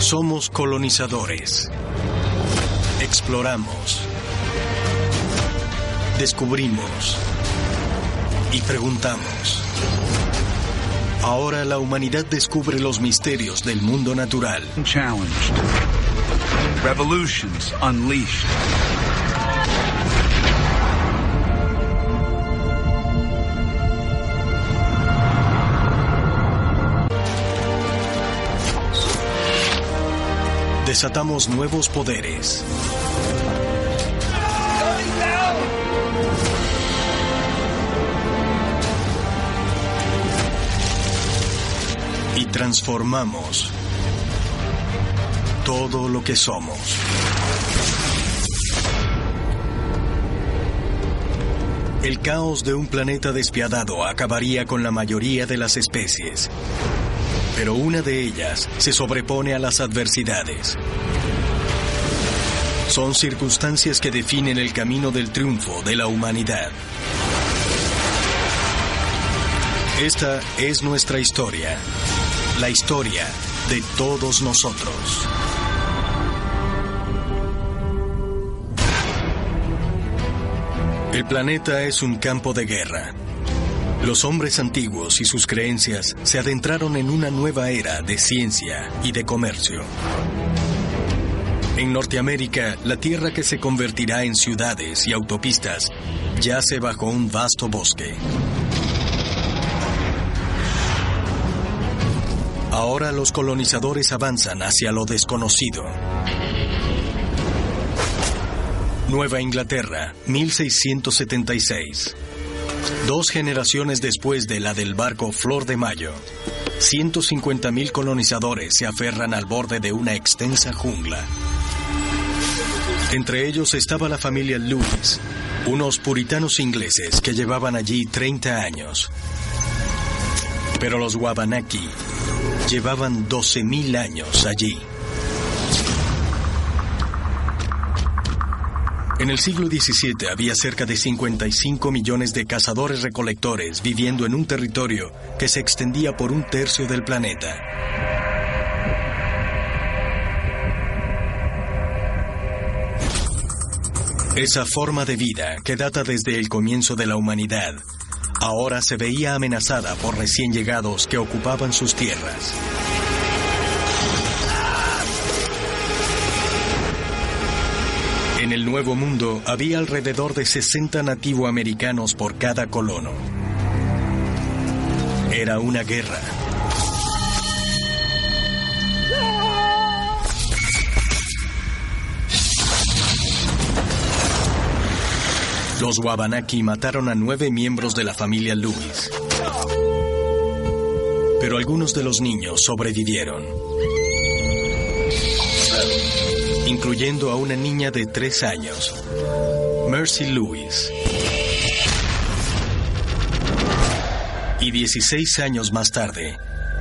Somos colonizadores. Exploramos. Descubrimos. Y preguntamos. Ahora la humanidad descubre los misterios del mundo natural. Challenged. Revolutions unleashed. Desatamos nuevos poderes. Y transformamos todo lo que somos. El caos de un planeta despiadado acabaría con la mayoría de las especies. Pero una de ellas se sobrepone a las adversidades. Son circunstancias que definen el camino del triunfo de la humanidad. Esta es nuestra historia. La historia de todos nosotros. El planeta es un campo de guerra. Los hombres antiguos y sus creencias se adentraron en una nueva era de ciencia y de comercio. En Norteamérica, la tierra que se convertirá en ciudades y autopistas yace bajo un vasto bosque. Ahora los colonizadores avanzan hacia lo desconocido. Nueva Inglaterra, 1676. 2 generaciones después de la del barco Flor de Mayo, 150,000 colonizadores se aferran al borde de una extensa jungla. Entre ellos estaba la familia Lewis, unos puritanos ingleses que llevaban allí 30 años. Pero los Wabanaki llevaban 12,000 años allí. En el siglo XVII había cerca de 55 millones de cazadores-recolectores viviendo en un territorio que se extendía por 1/3 del planeta. Esa forma de vida, que data desde el comienzo de la humanidad, ahora se veía amenazada por recién llegados que ocupaban sus tierras. En el Nuevo Mundo había alrededor de 60 nativoamericanos por cada colono. Era una guerra. Los Wabanaki mataron a 9 miembros de la familia Lewis. Pero algunos de los niños sobrevivieron, incluyendo a una niña de 3 años, Mercy Lewis. Y 16 años más tarde,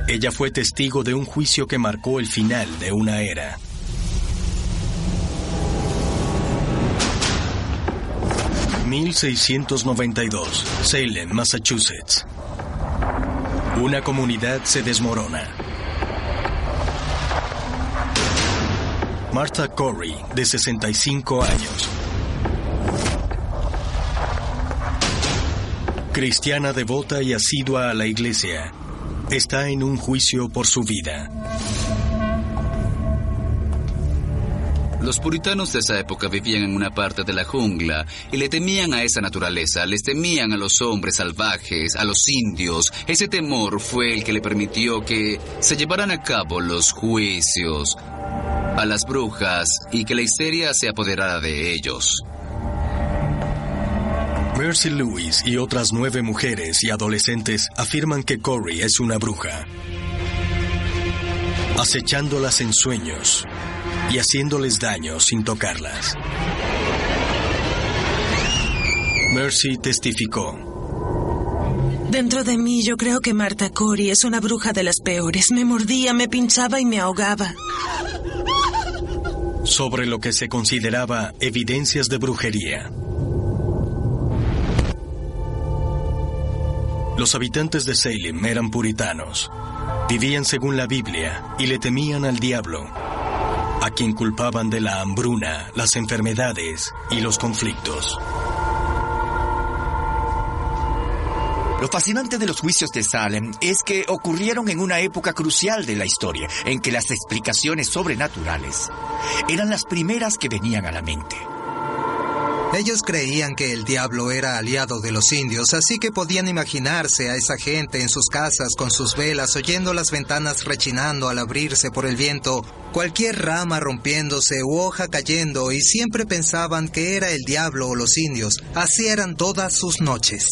ella fue testigo de un juicio que marcó el final de una era. ...1692, Salem, Massachusetts. Una comunidad se desmorona. Martha Corey, de 65 años. Cristiana devota y asidua a la iglesia, está en un juicio por su vida. Los puritanos de esa época vivían en una parte de la jungla y le temían a esa naturaleza, les temían a los hombres salvajes, a los indios. Ese temor fue el que le permitió que se llevaran a cabo los juicios a las brujas y que la histeria se apoderara de ellos. Mercy Lewis y otras 9 mujeres y adolescentes afirman que Corey es una bruja, acechándolas en sueños y haciéndoles daño sin tocarlas. Mercy testificó: dentro de mí yo creo que Martha Corey es una bruja de las peores. Me mordía, me pinchaba y me ahogaba. Sobre lo que se consideraba evidencias de brujería. Los habitantes de Salem eran puritanos. Vivían según la Biblia y le temían al diablo. a quien culpaban de la hambruna, las enfermedades y los conflictos. Lo fascinante de los juicios de Salem es que ocurrieron en una época crucial de la historia, en que las explicaciones sobrenaturales eran las primeras que venían a la mente. Ellos creían que el diablo era aliado de los indios, así que podían imaginarse a esa gente en sus casas con sus velas, oyendo las ventanas rechinando al abrirse por el viento, cualquier rama rompiéndose u hoja cayendo, y siempre pensaban que era el diablo o los indios. Así eran todas sus noches.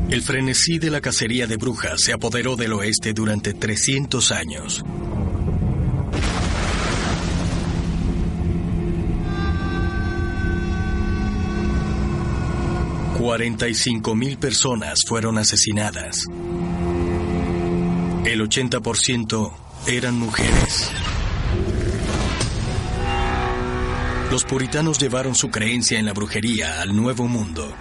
El frenesí de la cacería de brujas se apoderó del oeste durante 300 años. $45,000 personas fueron asesinadas. El 80% eran mujeres. Los puritanos llevaron su creencia en la brujería al Nuevo Mundo.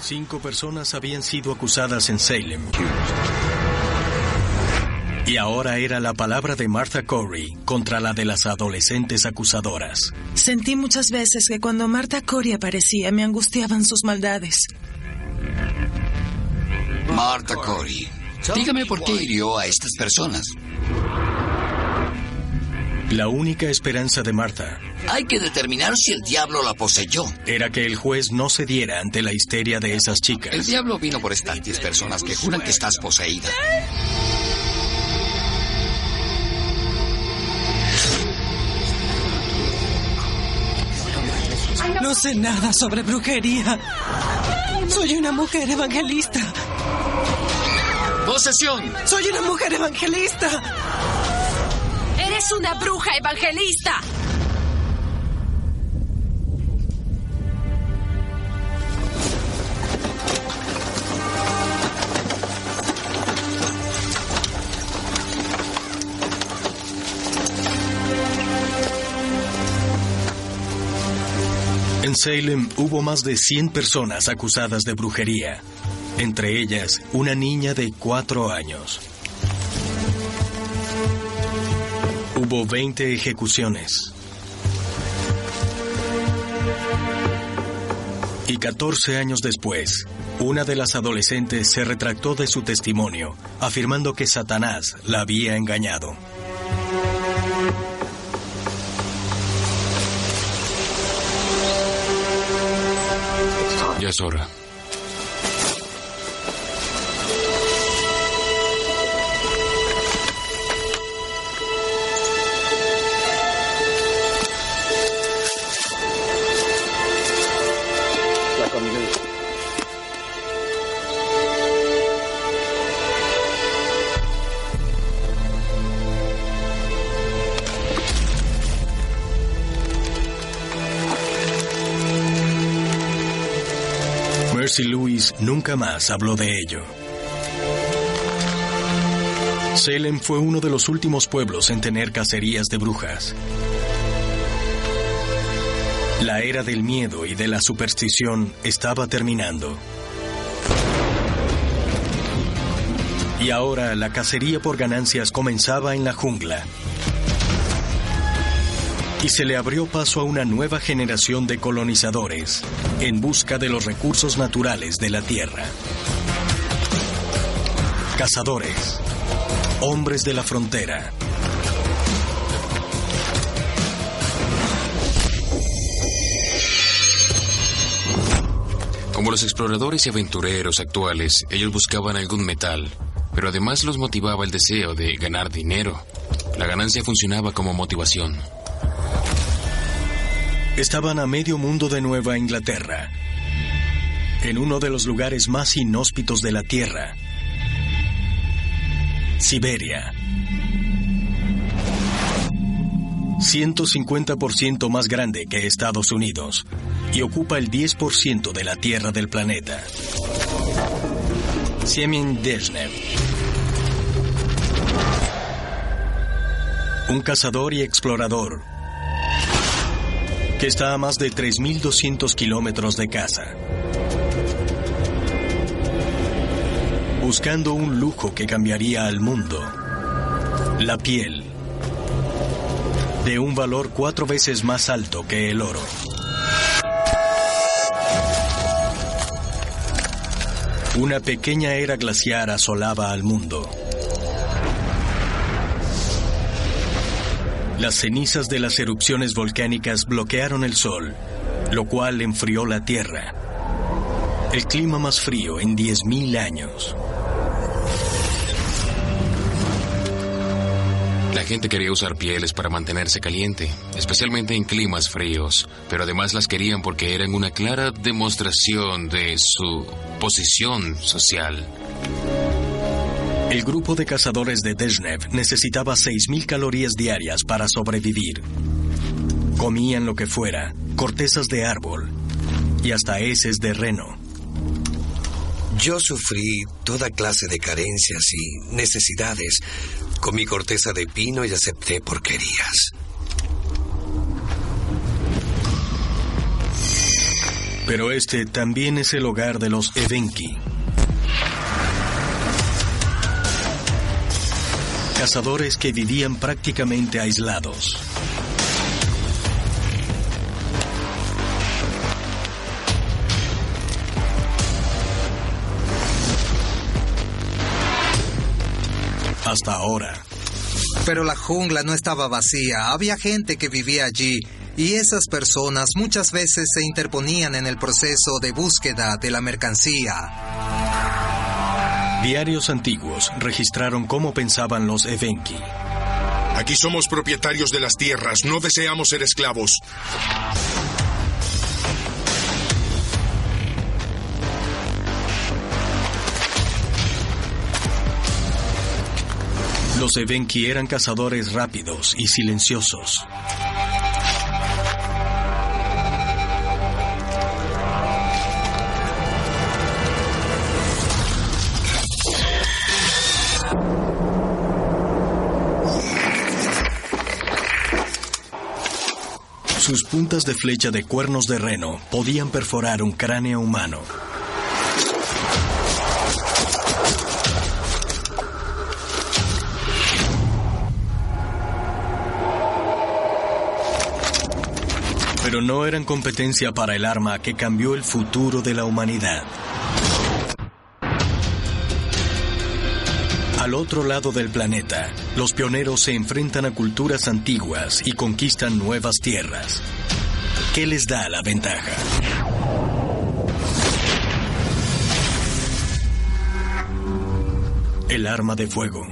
Cinco personas habían sido acusadas en Salem. Y ahora era la palabra de Martha Corey contra la de las adolescentes acusadoras. Sentí muchas veces que cuando Martha Corey aparecía me angustiaban sus maldades. Martha Corey, dígame por qué hirió a estas personas. La única esperanza de Martha Hay que determinar si el diablo la poseyó. era que el juez no cediera ante la histeria de esas El chicas. diablo vino por estas 10 personas que juran que estás poseída. No sé nada sobre brujería. Soy una mujer evangelista. ¡Posesión! Soy una mujer evangelista. ¡Eres una bruja evangelista! En Salem hubo más de 100 personas acusadas de brujería, entre ellas una niña de 4 años. Hubo 20 ejecuciones. Y 14 años después, una de las adolescentes se retractó de su testimonio, afirmando que Satanás la había engañado. Ya es hora. Mercy Lewis nunca más habló de ello. Salem fue uno de los últimos pueblos en tener cacerías de brujas. La era del miedo y de la superstición estaba terminando. Y ahora la cacería por ganancias comenzaba en la jungla. Y se le abrió paso a una nueva generación de colonizadores en busca de los recursos naturales de la tierra. Cazadores, hombres de la frontera. Como los exploradores y aventureros actuales, ellos buscaban algún metal, pero además los motivaba el deseo de ganar dinero. La ganancia funcionaba como motivación. Estaban a medio mundo de Nueva Inglaterra, en uno de los lugares más inhóspitos de la Tierra, Siberia. 150% más grande que Estados Unidos y ocupa el 10% de la tierra del planeta. Semyon Dezhnev, un cazador y explorador, que está a más de 3.200 kilómetros de casa. Buscando un lujo que cambiaría al mundo. La piel. De un valor 4 veces más alto que el oro. Una pequeña era glaciar asolaba al mundo. Las cenizas de las erupciones volcánicas bloquearon el sol, lo cual enfrió la tierra. El clima más frío en 10.000 años. La gente quería usar pieles para mantenerse caliente, especialmente en climas fríos, pero además las querían porque eran una clara demostración de su posición social. El grupo de cazadores de Dezhnev necesitaba 6.000 calorías diarias para sobrevivir. Comían lo que fuera, cortezas de árbol y hasta heces de reno. Yo sufrí toda clase de carencias y necesidades. Comí corteza de pino y acepté porquerías. Pero este también es el hogar de los Evenki. Cazadores que vivían prácticamente aislados. Hasta ahora. Pero la jungla no estaba vacía, había gente que vivía allí, y esas personas muchas veces se interponían en el proceso de búsqueda de la mercancía. Diarios antiguos registraron cómo pensaban los Evenki. Aquí somos propietarios de las tierras, no deseamos ser esclavos. Los Evenki eran cazadores rápidos y silenciosos. Sus puntas de flecha de cuernos de reno podían perforar un cráneo humano. Pero no eran competencia para el arma que cambió el futuro de la humanidad. Al otro lado del planeta, los pioneros se enfrentan a culturas antiguas y conquistan nuevas tierras. ¿Qué les da la ventaja? El arma de fuego.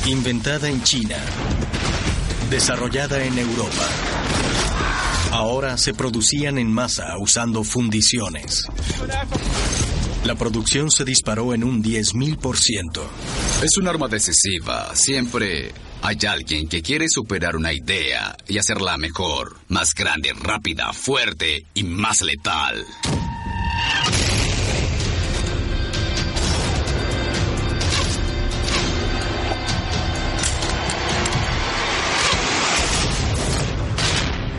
Inventada en China, desarrollada en Europa. Ahora se producían en masa usando fundiciones. La producción se disparó en un 10.000%. Es un arma decisiva. Siempre hay alguien que quiere superar una idea y hacerla mejor, más grande, rápida, fuerte y más letal.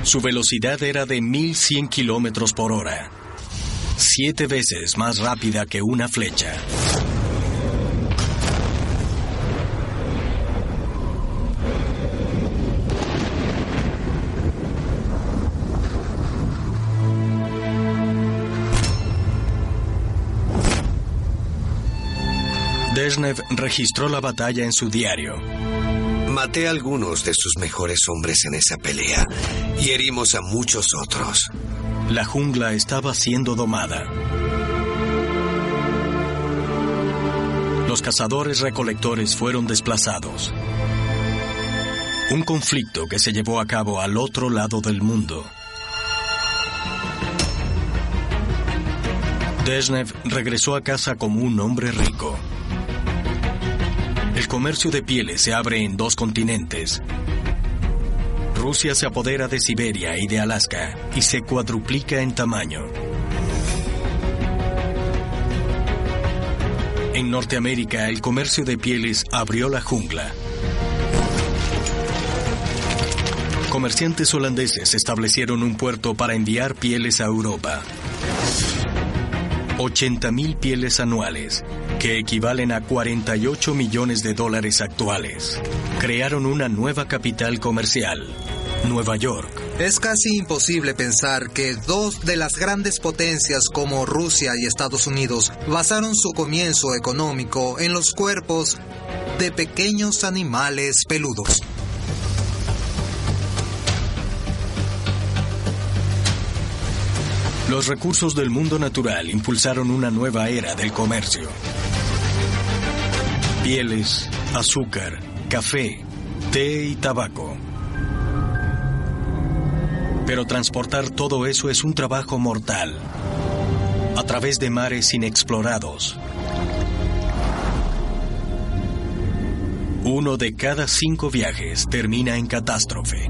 Su velocidad era de 1.100 kilómetros por hora. 7 veces más rápida que una flecha. Dezhnev registró la batalla en su diario. Maté a algunos de sus mejores hombres en esa pelea y herimos a muchos otros. La jungla estaba siendo domada. Los cazadores-recolectores fueron desplazados. Un conflicto que se llevó a cabo al otro lado del mundo. Dezhnev regresó a casa como un hombre rico. El comercio de pieles se abre en 2 continentes. Rusia se apodera de Siberia y de Alaska y se cuadruplica en tamaño. En Norteamérica, el comercio de pieles abrió la jungla. comerciantes holandeses establecieron un puerto para enviar pieles a Europa. 80,000 pieles anuales, que equivalen a $48 millones actuales. Crearon una nueva capital comercial, Nueva York. Es casi imposible pensar que dos de las grandes potencias como Rusia y Estados Unidos basaron su comienzo económico en los cuerpos de pequeños animales peludos. Los recursos del mundo natural impulsaron una nueva era del comercio. Pieles, azúcar, café, té y tabaco. Pero transportar todo eso es un trabajo mortal, a través de mares inexplorados. 1 de cada 5 viajes termina en catástrofe.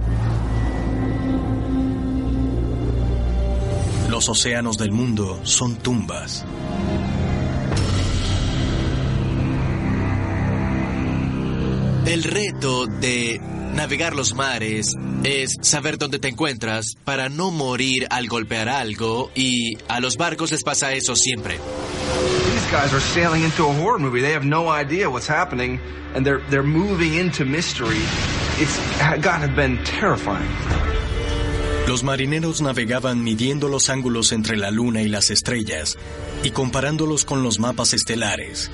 Los océanos del mundo son tumbas. El reto de navegar los mares es saber dónde te encuentras para no morir al golpear algo, y a los barcos les pasa eso siempre. These guys are sailing into a horror movie. They have no idea what's happening, and they're moving into mystery. It's gotta have been terrifying. Los marineros navegaban midiendo los ángulos entre la luna y las estrellas y comparándolos con los mapas estelares,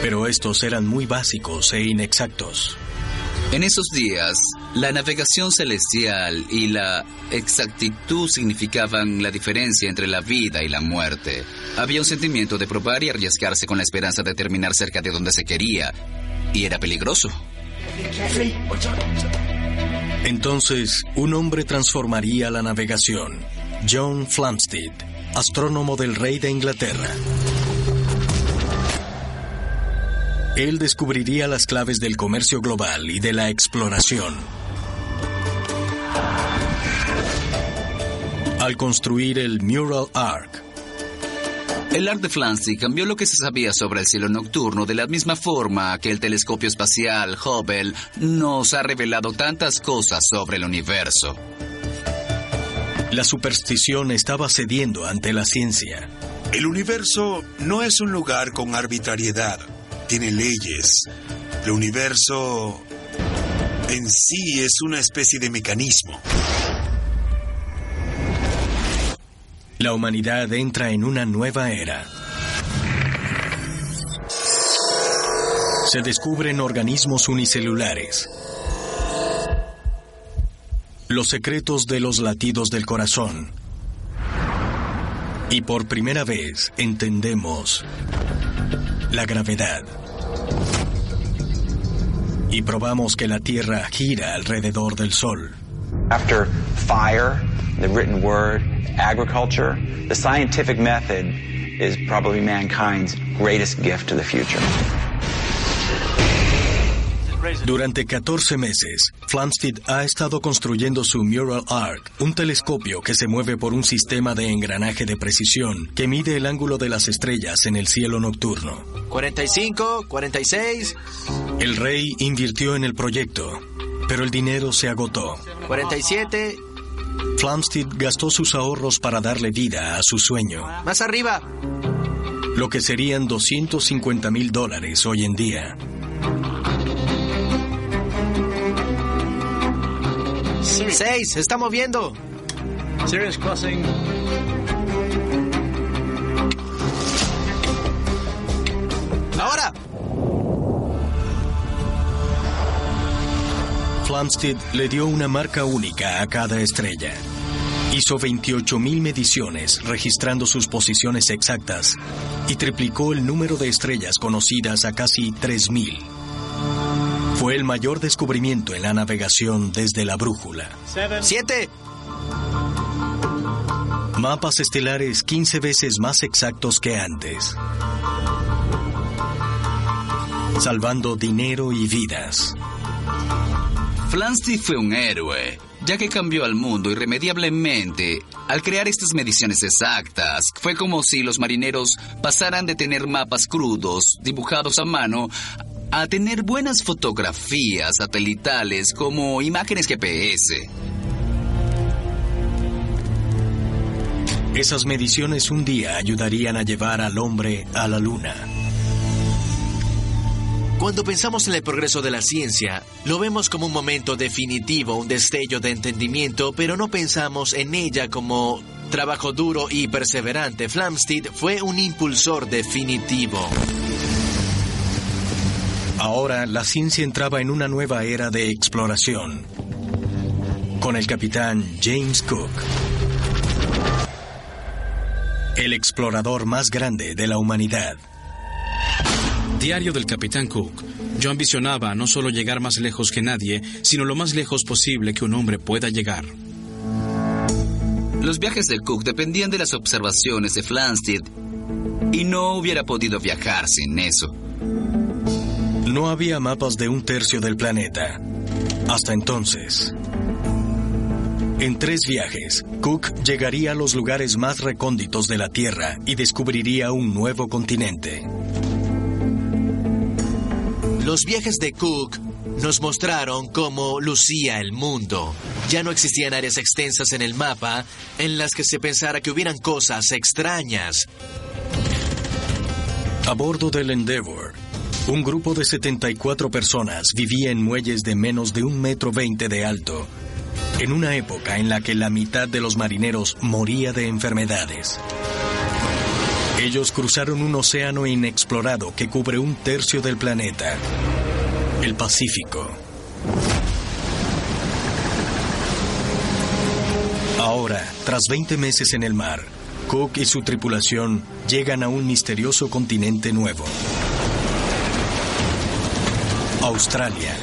pero estos eran muy básicos e inexactos. En esos días, la navegación celestial y la exactitud significaban la diferencia entre la vida y la muerte. Había un sentimiento de probar y arriesgarse con la esperanza de terminar cerca de donde se quería, y era peligroso. Entonces, un hombre transformaría la navegación. John Flamsteed, astrónomo del rey de Inglaterra. Él descubriría las claves del comercio global y de la exploración. Al construir el Mural Arc. El Arc de Flamsteed cambió lo que se sabía sobre el cielo nocturno de la misma forma que el telescopio espacial Hubble nos ha revelado tantas cosas sobre el universo. La superstición estaba cediendo ante la ciencia. El universo no es un lugar con arbitrariedad. Tiene leyes. El universo en sí es una especie de mecanismo. La humanidad entra en una nueva era. Se descubren organismos unicelulares. Los secretos de los latidos del corazón. Y por primera vez entendemos la gravedad. Y probamos que la Tierra gira alrededor del Sol. After fire, the written word, agriculture, the scientific method is probably mankind's greatest gift to the future. Durante 14 meses, Flamsteed ha estado construyendo su Mural Arc, un telescopio que se mueve por un sistema de engranaje de precisión que mide el ángulo de las estrellas en el cielo nocturno. 45, 46... El rey invirtió en el proyecto, pero el dinero se agotó. 47... Flamsteed gastó sus ahorros para darle vida a su sueño. ¡Más arriba! Lo que serían $250,000 hoy en día. 6, se está moviendo. Serious crossing. ¡Ahora! Flamsteed le dio una marca única a cada estrella. Hizo 28,000 mediciones registrando sus posiciones exactas y triplicó el número de estrellas conocidas a casi 3,000. Fue el mayor descubrimiento en la navegación desde la brújula. 7. Mapas estelares 15 veces más exactos que antes. Salvando dinero y vidas. Flamsteed fue un héroe, ya que cambió al mundo irremediablemente. Al crear estas mediciones exactas, fue como si los marineros pasaran de tener mapas crudos, dibujados a mano, a tener buenas fotografías satelitales como imágenes GPS. Esas mediciones un día ayudarían a llevar al hombre a la luna. Cuando pensamos en el progreso de la ciencia, lo vemos como un momento definitivo, un destello de entendimiento, pero no pensamos en ella como trabajo duro y perseverante. Flamsteed fue un impulsor definitivo. Ahora la ciencia entraba en una nueva era de exploración, con el capitán James Cook, el explorador más grande de la humanidad. Diario del Capitán Cook. Yo ambicionaba no solo llegar más lejos que nadie, sino lo más lejos posible que un hombre pueda llegar. Los viajes de Cook dependían de las observaciones de Flamsteed, y no hubiera podido viajar sin eso. No había mapas de un tercio del planeta. Hasta entonces. En 3 viajes, Cook llegaría a los lugares más recónditos de la Tierra y descubriría un nuevo continente. Los viajes de Cook nos mostraron cómo lucía el mundo. Ya no existían áreas extensas en el mapa en las que se pensara que hubieran cosas extrañas. A bordo del Endeavour, un grupo de 74 personas vivía en muelles de menos de 1,20 m de alto, en una época en la que la mitad de los marineros moría de enfermedades. Ellos cruzaron un océano inexplorado que cubre un tercio del planeta, el Pacífico. Ahora, tras 20 meses en el mar, Cook y su tripulación llegan a un misterioso continente nuevo. Australia.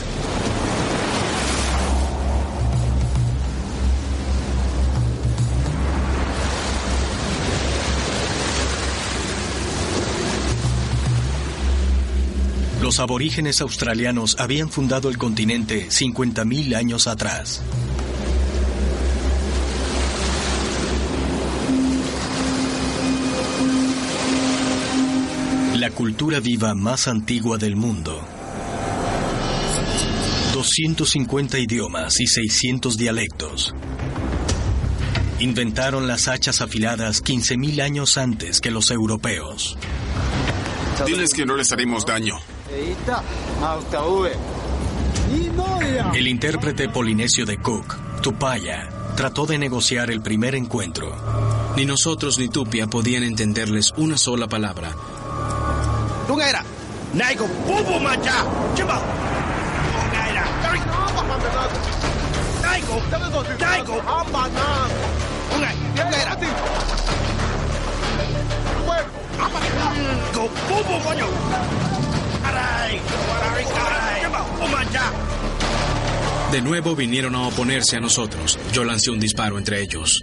Los aborígenes australianos habían fundado el continente 50.000 años atrás. La cultura viva más antigua del mundo. 250 idiomas y 600 dialectos. Inventaron las hachas afiladas 15.000 años antes que los europeos. Diles que no les haremos daño. El intérprete polinesio de Cook, Tupaya, trató de negociar el primer encuentro. Ni nosotros ni Tupia podían entenderles una sola palabra. De nuevo vinieron a oponerse a nosotros. Yo lancé un disparo entre ellos.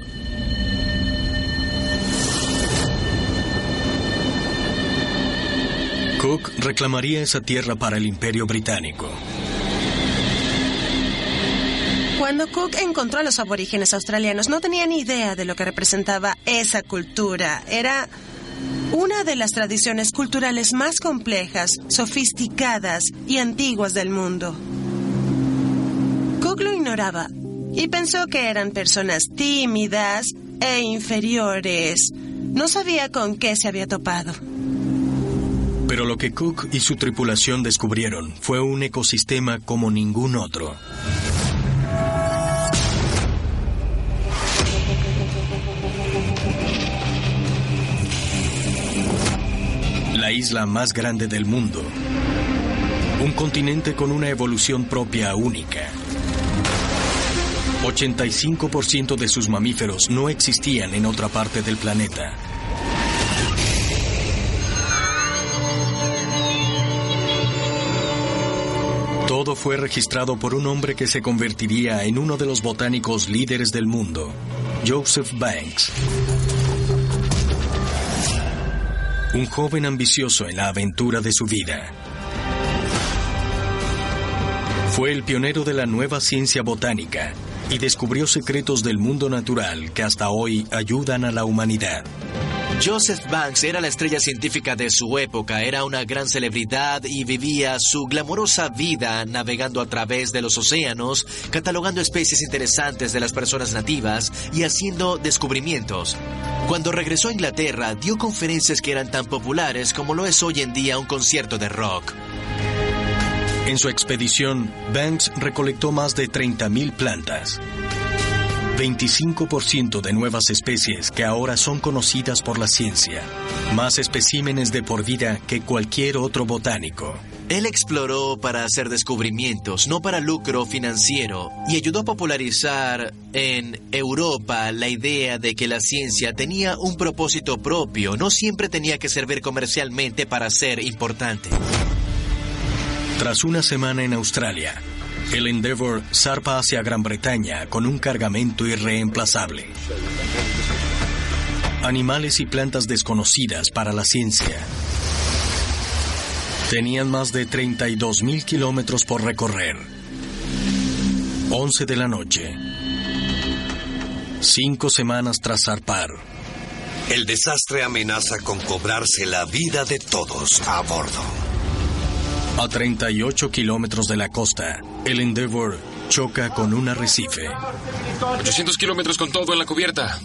Cook reclamaría esa tierra para el Imperio Británico. Cuando Cook encontró a los aborígenes australianos, no tenía ni idea de lo que representaba esa cultura. Era una de las tradiciones culturales más complejas, sofisticadas y antiguas del mundo. Cook lo ignoraba y pensó que eran personas tímidas e inferiores. No sabía con qué se había topado. Pero lo que Cook y su tripulación descubrieron fue un ecosistema como ningún otro. La isla más grande del mundo. Un continente con una evolución propia única. 85% de sus mamíferos no existían en otra parte del planeta. Todo fue registrado por un hombre que se convertiría en uno de los botánicos líderes del mundo, Joseph Banks. Un joven ambicioso en la aventura de su vida. Fue el pionero de la nueva ciencia botánica y descubrió secretos del mundo natural que hasta hoy ayudan a la humanidad. Joseph Banks era la estrella científica de su época, era una gran celebridad y vivía su glamorosa vida navegando a través de los océanos, catalogando especies interesantes de las personas nativas y haciendo descubrimientos. Cuando regresó a Inglaterra, dio conferencias que eran tan populares como lo es hoy en día un concierto de rock. En su expedición, Banks recolectó más de 30.000 plantas. 25% de nuevas especies que ahora son conocidas por la ciencia. Más especímenes de por vida que cualquier otro botánico. Él exploró para hacer descubrimientos, no para lucro financiero, y ayudó a popularizar en Europa la idea de que la ciencia tenía un propósito propio, no siempre tenía que servir comercialmente para ser importante. Tras una semana en Australia, el Endeavour zarpa hacia Gran Bretaña con un cargamento irreemplazable. Animales y plantas desconocidas para la ciencia. Tenían más de 32.000 kilómetros por recorrer. 11 de la noche. 5 semanas tras zarpar. El desastre amenaza con cobrarse la vida de todos a bordo. A 38 kilómetros de la costa, el Endeavour choca con un arrecife. 800 kilómetros con todo en la cubierta.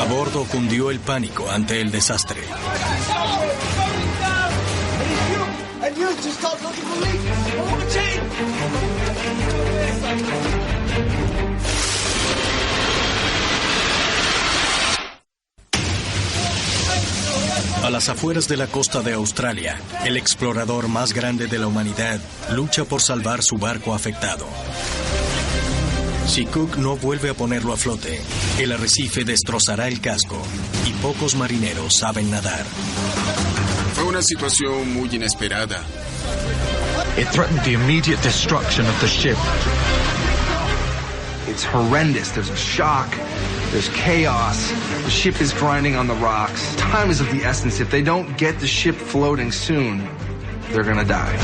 A bordo cundió el pánico ante el desastre. A las afueras de la costa de Australia, el explorador más grande de la humanidad lucha por salvar su barco afectado. Si Cook no vuelve a ponerlo a flote, el arrecife destrozará el casco y pocos marineros saben nadar. Fue una situación muy inesperada. It threatened the immediate destruction of the ship. It's horrendous. There's a shock. There's chaos. The ship is grinding on the rocks. Time is of the essence. If they don't get the ship floating soon, they're gonna die.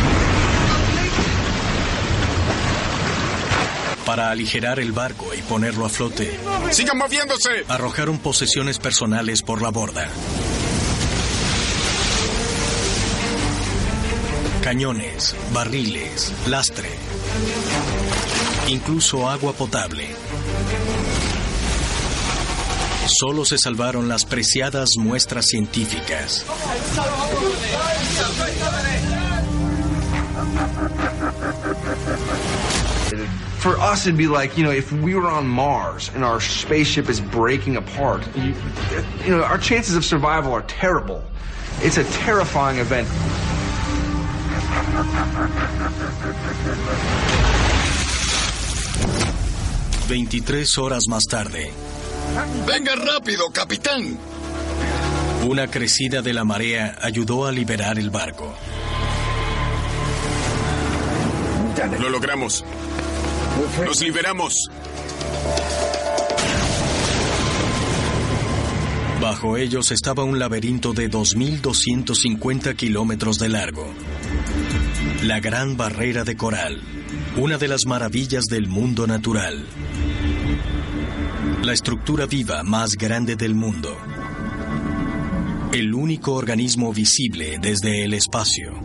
Para aligerar el barco y ponerlo a flote, ¡sigan moviéndose! Arrojaron posesiones personales por la borda. Cañones, barriles, lastre, incluso agua potable. Solo se salvaron las preciadas muestras científicas. For us, it'd be like, if we were on Mars and our spaceship is breaking apart, our chances of survival are terrible. It's a terrifying event. «23 horas más tarde». ¡Venga rápido, capitán! Una crecida de la marea ayudó a liberar el barco. Lo logramos. ¡Nos liberamos! Bajo ellos estaba un laberinto de 2.250 kilómetros de largo. La Gran Barrera de Coral, una de las maravillas del mundo natural. La estructura viva más grande del mundo. El único organismo visible desde el espacio.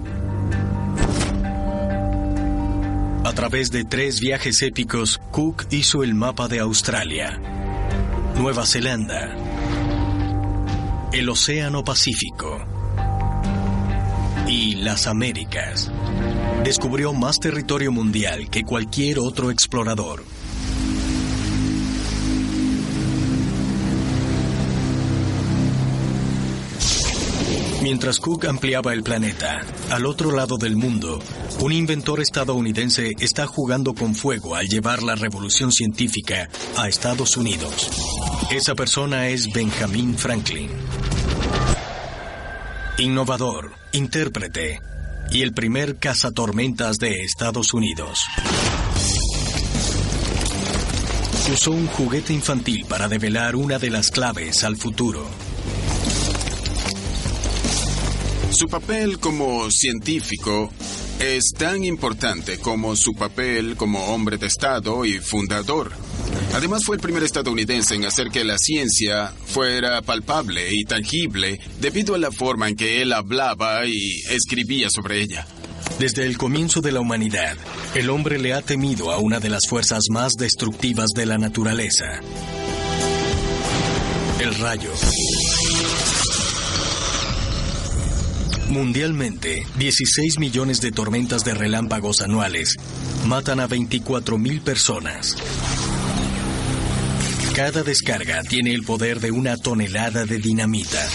A través de 3 viajes épicos, Cook hizo el mapa de Australia, Nueva Zelanda, el Océano Pacífico y las Américas. Descubrió más territorio mundial que cualquier otro explorador. Mientras Cook ampliaba el planeta, al otro lado del mundo, un inventor estadounidense está jugando con fuego al llevar la revolución científica a Estados Unidos. Esa persona es Benjamin Franklin. Innovador, intérprete y el primer cazatormentas de Estados Unidos. Usó un juguete infantil para develar una de las claves al futuro. Su papel como científico es tan importante como su papel como hombre de Estado y fundador. Además, fue el primer estadounidense en hacer que la ciencia fuera palpable y tangible debido a la forma en que él hablaba y escribía sobre ella. Desde el comienzo de la humanidad, el hombre le ha temido a una de las fuerzas más destructivas de la naturaleza: el rayo. Mundialmente, 16 millones de tormentas de relámpagos anuales matan a 24,000 personas. Cada descarga tiene el poder de una tonelada de dinamita.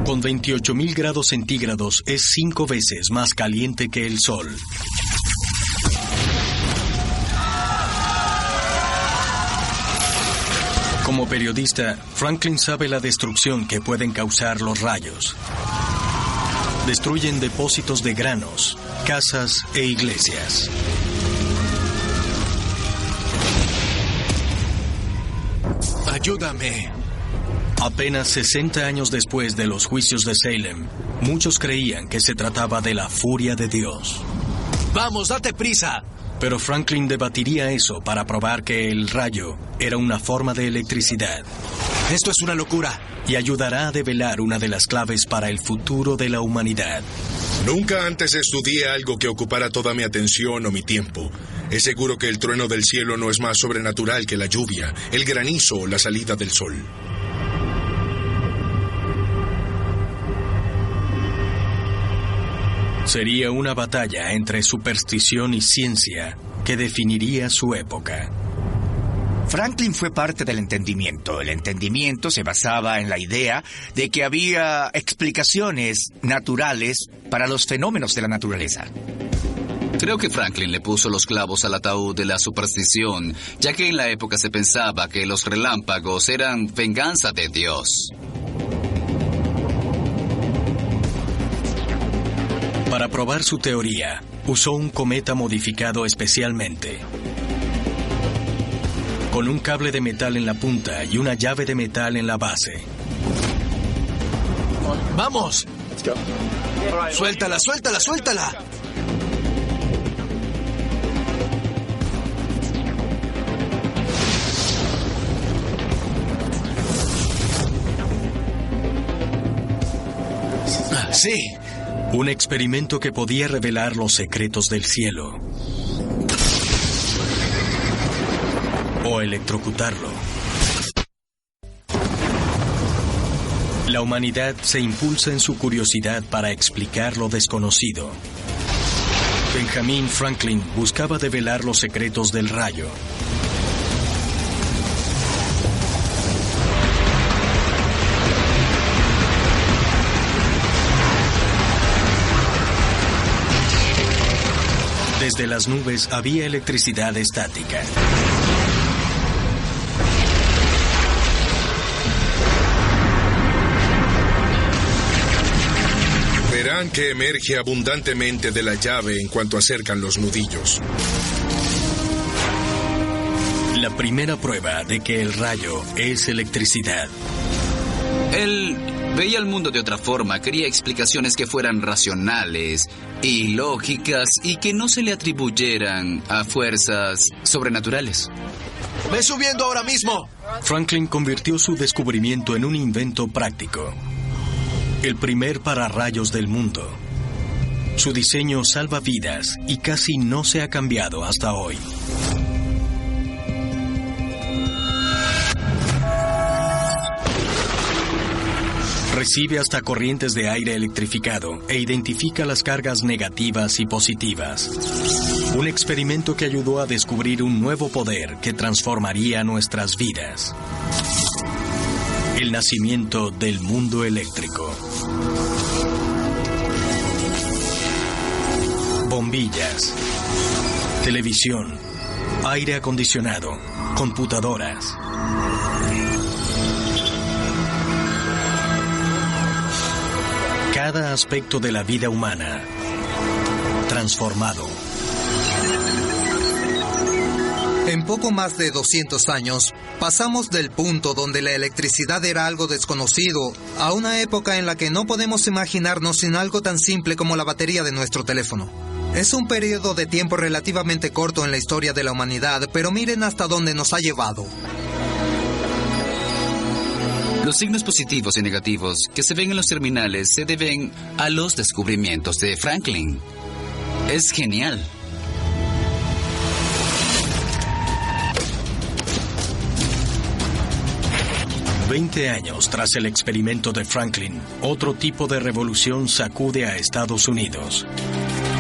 Con 28,000 grados centígrados es 5 veces más caliente que el Sol. Como periodista, Franklin sabe la destrucción que pueden causar los rayos. Destruyen depósitos de granos, casas e iglesias. Ayúdame. Apenas 60 años después de los juicios de Salem, muchos creían que se trataba de la furia de Dios. ¡Vamos, date prisa! Pero Franklin debatiría eso para probar que el rayo era una forma de electricidad. ¡Esto es una locura! Y ayudará a develar una de las claves para el futuro de la humanidad. Nunca antes estudié algo que ocupara toda mi atención o mi tiempo. Es seguro que el trueno del cielo no es más sobrenatural que la lluvia, el granizo o la salida del sol. Sería una batalla entre superstición y ciencia que definiría su época. Franklin fue parte del entendimiento. El entendimiento se basaba en la idea de que había explicaciones naturales para los fenómenos de la naturaleza. Creo que Franklin le puso los clavos al ataúd de la superstición, ya que en la época se pensaba que los relámpagos eran venganza de Dios. Para probar su teoría, usó un cometa modificado especialmente. Con un cable de metal en la punta y una llave de metal en la base. ¡Vamos! ¡Suéltala, suéltala, suéltala! ¡Sí! Un experimento que podía revelar los secretos del cielo. O electrocutarlo. La humanidad se impulsa en su curiosidad para explicar lo desconocido. Benjamin Franklin buscaba develar los secretos del rayo. Desde las nubes había electricidad estática. Verán que emerge abundantemente de la llave en cuanto acercan los nudillos. La primera prueba de que el rayo es electricidad. Él veía el mundo de otra forma, quería explicaciones que fueran racionales y lógicas y que no se le atribuyeran a fuerzas sobrenaturales. ¡Ve subiendo ahora mismo! Franklin convirtió su descubrimiento en un invento práctico. El primer pararrayos del mundo. Su diseño salva vidas y casi no se ha cambiado hasta hoy. Recibe hasta corrientes de aire electrificado e identifica las cargas negativas y positivas. Un experimento que ayudó a descubrir un nuevo poder que transformaría nuestras vidas. El nacimiento del mundo eléctrico. Bombillas, televisión, aire acondicionado, computadoras. Cada aspecto de la vida humana transformado. En poco más de 200 años, pasamos del punto donde la electricidad era algo desconocido a una época en la que no podemos imaginarnos sin algo tan simple como la batería de nuestro teléfono. Es un periodo de tiempo relativamente corto en la historia de la humanidad, pero miren hasta dónde nos ha llevado. Los signos positivos y negativos que se ven en los terminales se deben a los descubrimientos de Franklin. Es genial. Veinte años tras el experimento de Franklin, otro tipo de revolución sacude a Estados Unidos.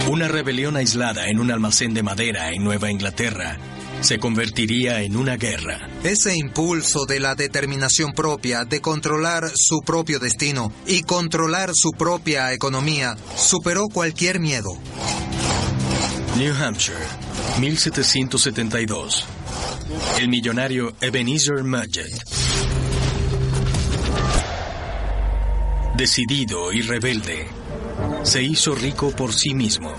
Una rebelión aislada en un almacén de madera en Nueva Inglaterra se convertiría en una guerra. Ese impulso de la determinación propia, de controlar su propio destino y controlar su propia economía, superó cualquier miedo. New Hampshire, 1772. El millonario Ebenezer Mudgett. Decidido y rebelde, se hizo rico por sí mismo.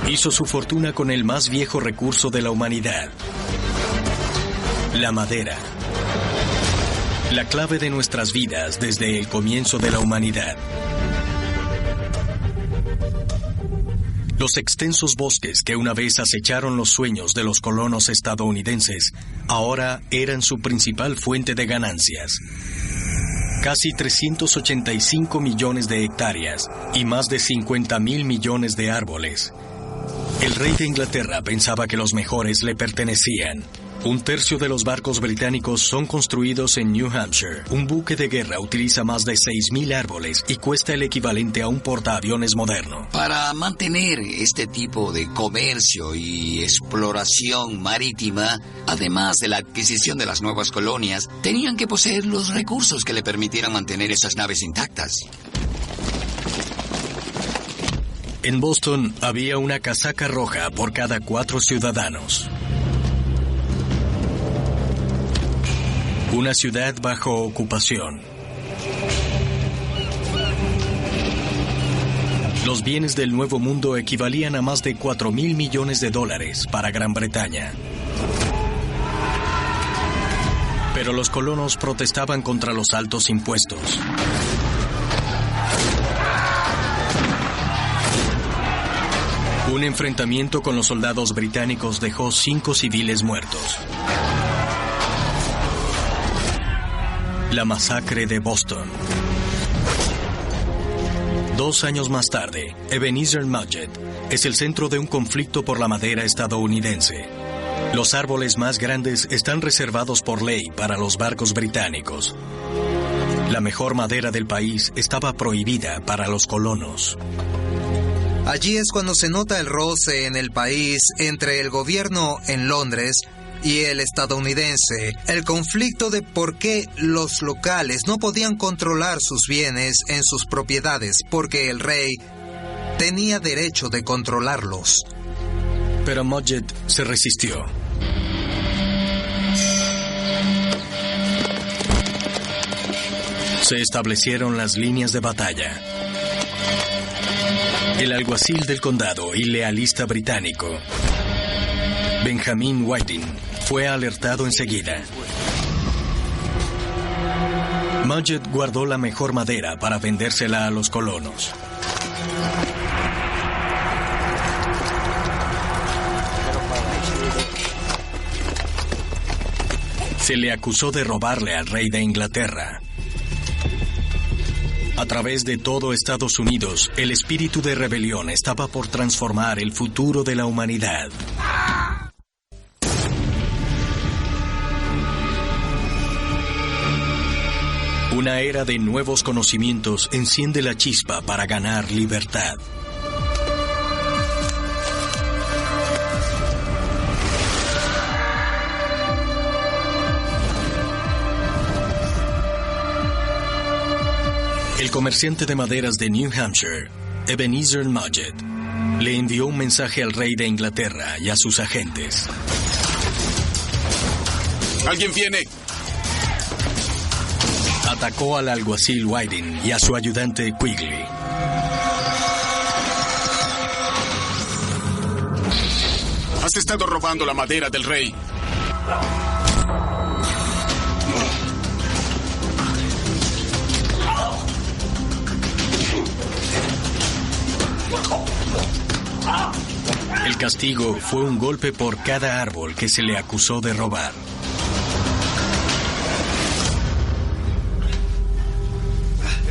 Hizo su fortuna con el más viejo recurso de la humanidad: la madera. La clave de nuestras vidas desde el comienzo de la humanidad. Los extensos bosques que una vez acecharon los sueños de los colonos estadounidenses ahora eran su principal fuente de ganancias. Casi 385 millones de hectáreas y más de 50,000 millones de árboles. El rey de Inglaterra pensaba que los mejores le pertenecían. Un tercio de los barcos británicos son construidos en New Hampshire. Un buque de guerra utiliza más de 6,000 árboles y cuesta el equivalente a un portaaviones moderno. Para mantener este tipo de comercio y exploración marítima, además de la adquisición de las nuevas colonias, tenían que poseer los recursos que le permitieran mantener esas naves intactas. En Boston había una casaca roja por cada 4 ciudadanos. Una ciudad bajo ocupación. Los bienes del Nuevo Mundo equivalían a más de 4,000 millones de dólares para Gran Bretaña. Pero los colonos protestaban contra los altos impuestos. Un enfrentamiento con los soldados británicos dejó 5 civiles muertos. La masacre de Boston. 2 años más tarde, Ebenezer Mudgett es el centro de un conflicto por la madera estadounidense. Los árboles más grandes están reservados por ley para los barcos británicos. La mejor madera del país estaba prohibida para los colonos. Allí es cuando se nota el roce en el país entre el gobierno en Londres y el estadounidense, el conflicto de por qué los locales no podían controlar sus bienes en sus propiedades, porque el rey tenía derecho de controlarlos. Pero Mudgett se resistió. Se establecieron las líneas de batalla. El alguacil del condado y lealista británico, Benjamin Whiting, fue alertado enseguida. Mudgett guardó la mejor madera para vendérsela a los colonos. Se le acusó de robarle al rey de Inglaterra. A través de todo Estados Unidos, el espíritu de rebelión estaba por transformar el futuro de la humanidad. Una era de nuevos conocimientos enciende la chispa para ganar libertad. El comerciante de maderas de New Hampshire, Ebenezer Mudgett, le envió un mensaje al rey de Inglaterra y a sus agentes. ¡Alguien viene! Atacó al alguacil Whiting y a su ayudante Quigley. Has estado robando la madera del rey. El castigo fue un golpe por cada árbol que se le acusó de robar.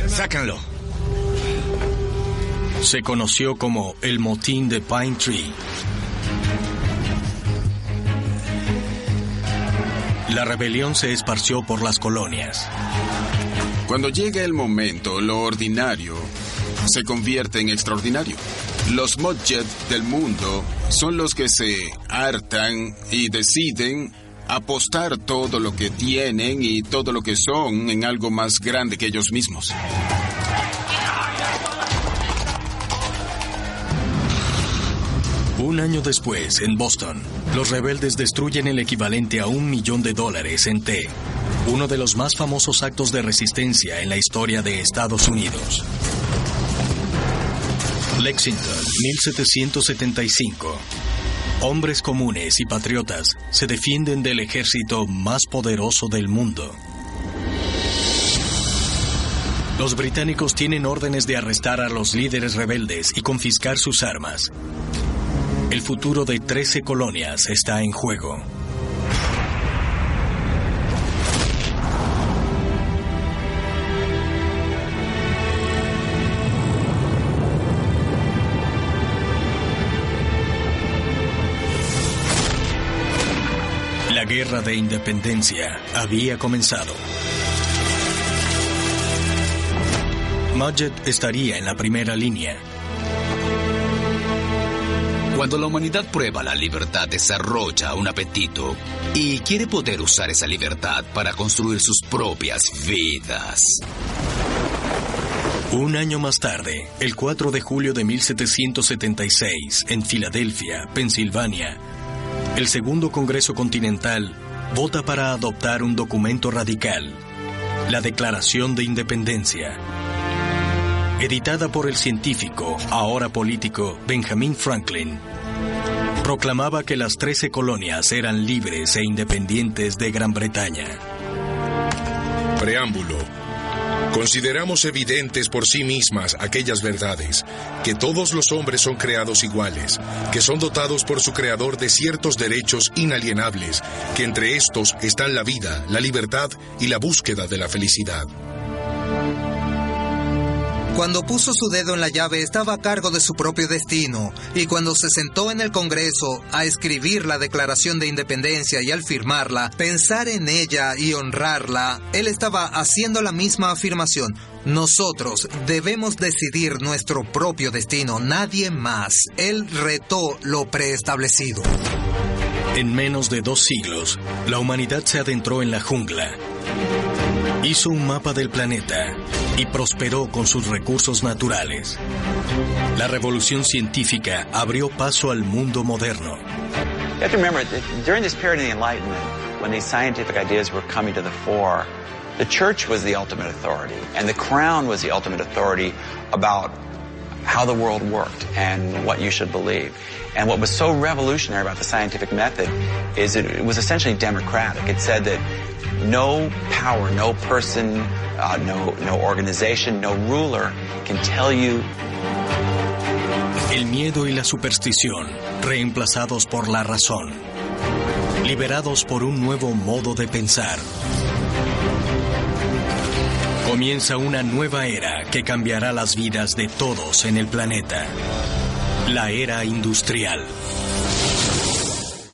Sácanlo. Se conoció como el motín de Pine Tree. La rebelión se esparció por las colonias. Cuando llega el momento, lo ordinario se convierte en extraordinario. Los Mudjed del mundo son los que se hartan y deciden apostar todo lo que tienen y todo lo que son en algo más grande que ellos mismos. Un año después, en Boston, los rebeldes destruyen el equivalente a $1 millón en té, uno de los más famosos actos de resistencia en la historia de Estados Unidos. Lexington, 1775. Hombres comunes y patriotas se defienden del ejército más poderoso del mundo. Los británicos tienen órdenes de arrestar a los líderes rebeldes y confiscar sus armas. El futuro de 13 colonias está en juego. La guerra de independencia había comenzado. Mudjed estaría en la primera línea. Cuando la humanidad prueba la libertad, desarrolla un apetito y quiere poder usar esa libertad para construir sus propias vidas. Un año más tarde, el 4 de julio de 1776, en Filadelfia, Pensilvania, el Segundo Congreso Continental vota para adoptar un documento radical, la Declaración de Independencia. Editada por el científico, ahora político, Benjamin Franklin, proclamaba que las 13 colonias eran libres e independientes de Gran Bretaña. Preámbulo. Consideramos evidentes por sí mismas aquellas verdades, que todos los hombres son creados iguales, que son dotados por su creador de ciertos derechos inalienables, que entre estos están la vida, la libertad y la búsqueda de la felicidad. Cuando puso su dedo en la llave estaba a cargo de su propio destino, y cuando se sentó en el Congreso a escribir la Declaración de Independencia y al firmarla, pensar en ella y honrarla, él estaba haciendo la misma afirmación. Nosotros debemos decidir nuestro propio destino, nadie más. Él retó lo preestablecido. En menos de 2 siglos, la humanidad se adentró en la jungla. Hizo un mapa del planeta y prosperó con sus recursos naturales. La revolución científica abrió paso al mundo moderno. You have to remember that during this period of the Enlightenment, when these scientific ideas were coming to the fore, the church was the ultimate authority, and the crown was the ultimate authority about how the world worked and what you should believe. And what was so revolutionary about the scientific method is it was essentially democratic. It said that no power, no person, no organization, no ruler can tell you. El miedo y la superstición, reemplazados por la razón. Liberados por un nuevo modo de pensar. Comienza una nueva era que cambiará las vidas de todos en el planeta. La era industrial.